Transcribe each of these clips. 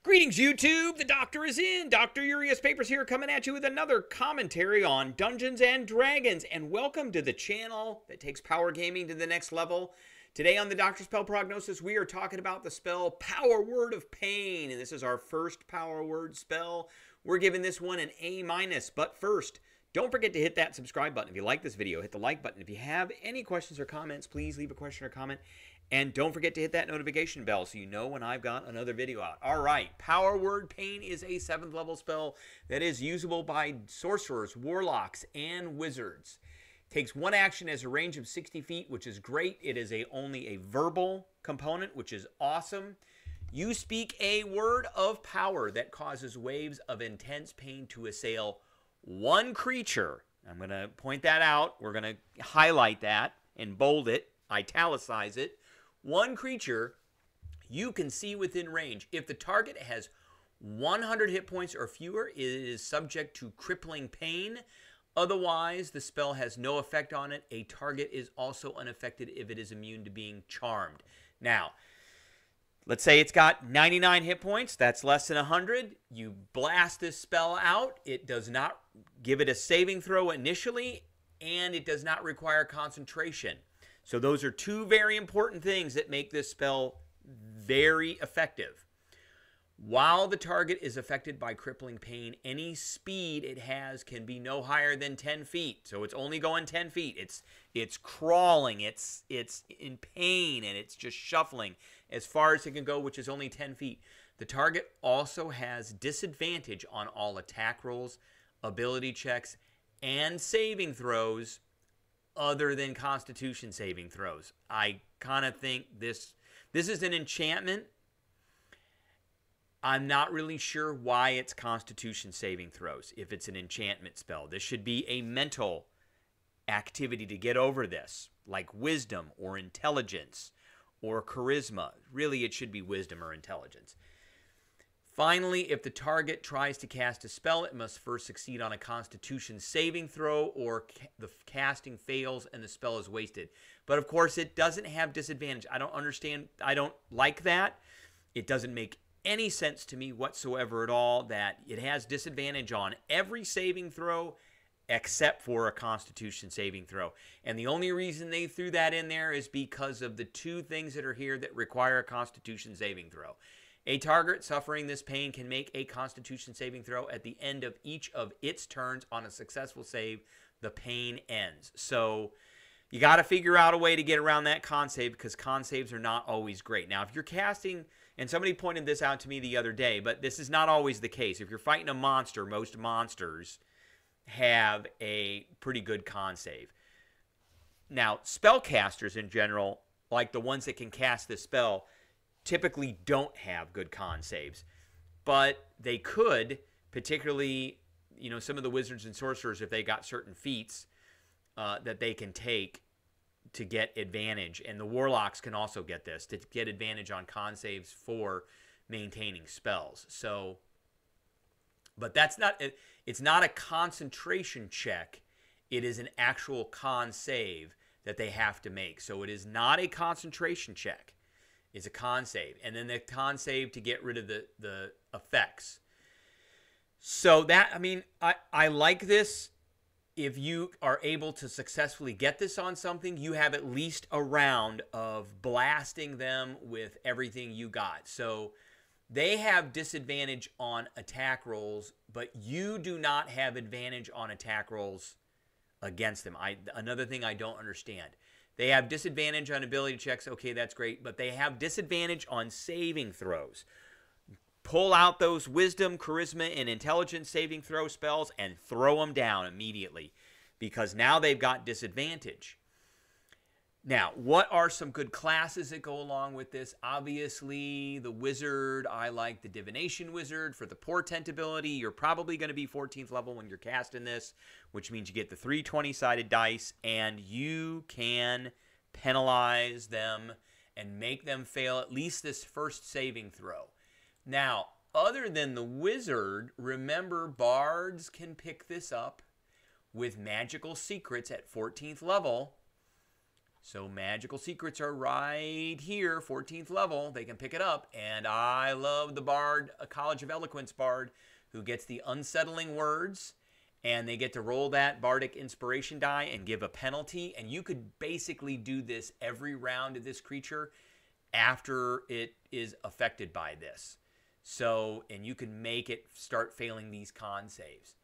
Greetings, YouTube! The Doctor is in! Dr. Urias Papers here, coming at you with another commentary on Dungeons & Dragons. And welcome to the channel that takes power gaming to the next level. Today on the Doctor Spell Prognosis, we are talking about the spell Power Word of Pain. And this is our first Power Word spell. We're giving this one an A-. But first, don't forget to hit that subscribe button. If you like this video, hit the like button. If you have any questions or comments, please leave a question or comment. And don't forget to hit that notification bell so you know when I've got another video out. All right, Power Word Pain is a 7th level spell that is usable by sorcerers, warlocks, and wizards. Takes one action as a range of 60 feet, which is great. It is only a verbal component, which is awesome. You speak a word of power that causes waves of intense pain to assail one creature. I'm going to point that out. We're going to highlight that and bold it, italicize it. One creature you can see within range. If the target has 100 hit points or fewer, it is subject to crippling pain. Otherwise, the spell has no effect on it. A target is also unaffected if it is immune to being charmed. Now, let's say it's got 99 hit points. That's less than 100. You blast this spell out. It does not give it a saving throw initially, and it does not require concentration. So those are two very important things that make this spell very effective. While the target is affected by crippling pain, any speed it has can be no higher than 10 feet. So it's only going 10 feet. It's crawling, it's in pain, and it's just shuffling as far as it can go, which is only 10 feet. The target also has disadvantage on all attack rolls, ability checks, and saving throws other than Constitution saving throws. I kind of think this is an enchantment. I'm not really sure why it's Constitution saving throws if it's an enchantment spell. This should be a mental activity to get over this, like wisdom or intelligence or charisma. Really, it should be wisdom or intelligence. Finally, if the target tries to cast a spell, it must first succeed on a Constitution saving throw, or the casting fails and the spell is wasted. But of course, it doesn't have disadvantage. I don't understand. I don't like that. It doesn't make any sense to me whatsoever at all that it has disadvantage on every saving throw except for a Constitution saving throw. And the only reason they threw that in there is because of the two things that are here that require a Constitution saving throw. A target suffering this pain can make a Constitution saving throw at the end of each of its turns. On a successful save, the pain ends. So you got to figure out a way to get around that con save, because con saves are not always great. Now, if you're casting, and somebody pointed this out to me the other day, but this is not always the case. If you're fighting a monster, most monsters have a pretty good con save. Now, spellcasters in general, like the ones that can cast this spell, typically don't have good con saves, but they could, particularly, you know, some of the wizards and sorcerers, if they got certain feats that they can take to get advantage, and the warlocks can also get this, to get advantage on con saves for maintaining spells. So, but that's not, it's not a concentration check. It is an actual con save that they have to make. So it is not a concentration check. Is a con save, and then the con save to get rid of the effects. So that, I mean, I like this. If you are able to successfully get this on something, you have at least a round of blasting them with everything you got. So they have disadvantage on attack rolls, but you do not have advantage on attack rolls against them. Another thing I don't understand. They have disadvantage on ability checks. Okay, that's great. But they have disadvantage on saving throws. Pull out those wisdom, charisma, and intelligence saving throw spells and throw them down immediately, because now they've got disadvantage. Now, what are some good classes that go along with this? Obviously, the wizard. I like the divination wizard for the portent ability. You're probably going to be 14th level when you're casting this, which means you get the 3 20-sided dice, and you can penalize them and make them fail at least this first saving throw. Now, other than the wizard, remember, bards can pick this up with magical secrets at 14th level. So magical secrets are right here, 14th level. They can pick it up. And I love the Bard, a College of Eloquence Bard, who gets the unsettling words. And they get to roll that Bardic Inspiration die and give a penalty. And you could basically do this every round of this creature after it is affected by this. So, and you can make it start failing these con saves.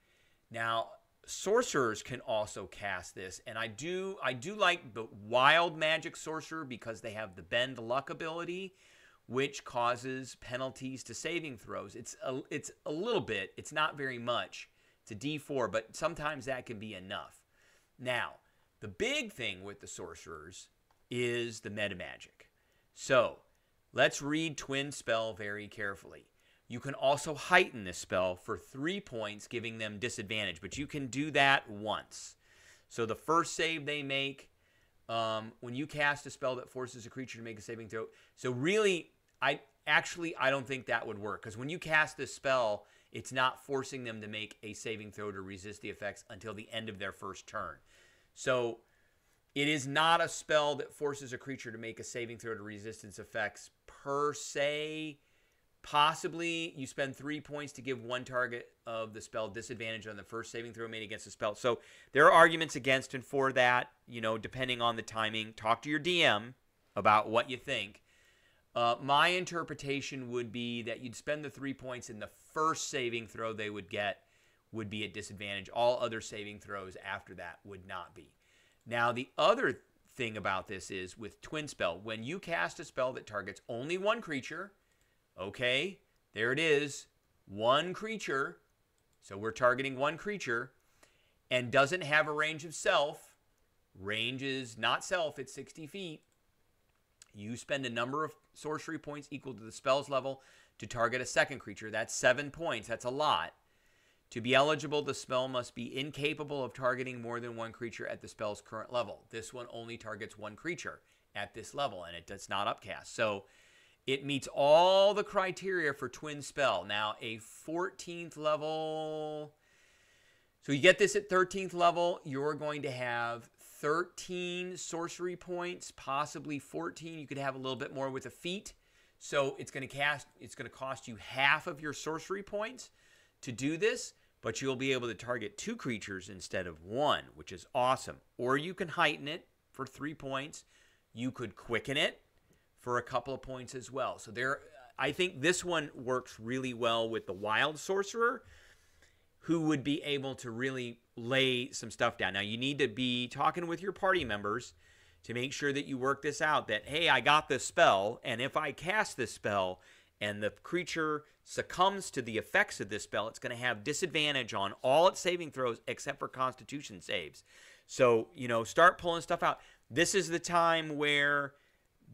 Now, sorcerers can also cast this, and I do like the wild magic sorcerer because they have the bend luck ability, which causes penalties to saving throws. It's a little bit, it's not very much. It's a D4, but sometimes that can be enough. Now, the big thing with the sorcerers is the meta magic. So, let's read Twin Spell very carefully. You can also heighten this spell for 3 points, giving them disadvantage. But you can do that once. So the first save they make, when you cast a spell that forces a creature to make a saving throw. So really, I don't think that would work. Because when you cast this spell, it's not forcing them to make a saving throw to resist the effects until the end of their first turn. So it is not a spell that forces a creature to make a saving throw to resistance effects per se. Possibly you spend 3 points to give one target of the spell disadvantage on the first saving throw made against the spell. So there are arguments against and for that, you know, depending on the timing. Talk to your DM about what you think. My interpretation would be that you'd spend the 3 points and the first saving throw they would get would be at disadvantage. All other saving throws after that would not be. Now, the other thing about this is with Twin Spell, when you cast a spell that targets only one creature, okay, there it is, one creature. So we're targeting one creature and doesn't have a range of self. Range is not self, it's 60 feet. You spend a number of sorcery points equal to the spell's level to target a second creature. That's 7 points. That's a lot. To be eligible, the spell must be incapable of targeting more than one creature at the spell's current level. This one only targets one creature at this level, and it's not upcast. So it meets all the criteria for Twin Spell. Now, a 14th level. So you get this at 13th level. You're going to have 13 sorcery points, possibly 14. You could have a little bit more with a feat. So it's going to cost you half of your sorcery points to do this, but you'll be able to target two creatures instead of one, which is awesome. Or you can heighten it for 3 points. You could quicken it for a couple of points as well. So I think this one works really well with the wild sorcerer, who would be able to really lay some stuff down. Now, you need to be talking with your party members to make sure that you work this out, that, hey, I got this spell, and if I cast this spell and the creature succumbs to the effects of this spell, it's going to have disadvantage on all its saving throws except for Constitution saves. So, you know, start pulling stuff out. This is the time where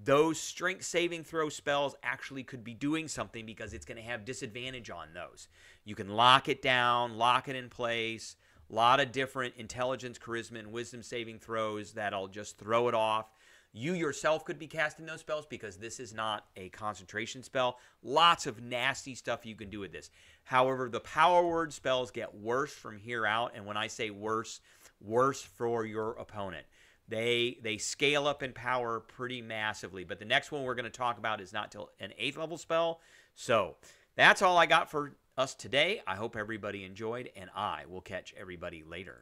those strength saving throw spells actually could be doing something because it's going to have disadvantage on those. You can lock it down, lock it in place. A lot of different intelligence, charisma, and wisdom saving throws that'll just throw it off. You yourself could be casting those spells because this is not a concentration spell. Lots of nasty stuff you can do with this. However, the power word spells get worse from here out. And when I say worse, worse for your opponent. They scale up in power pretty massively. But the next one we're going to talk about is not till an 8th level spell. So that's all I got for us today. I hope everybody enjoyed, and I will catch everybody later.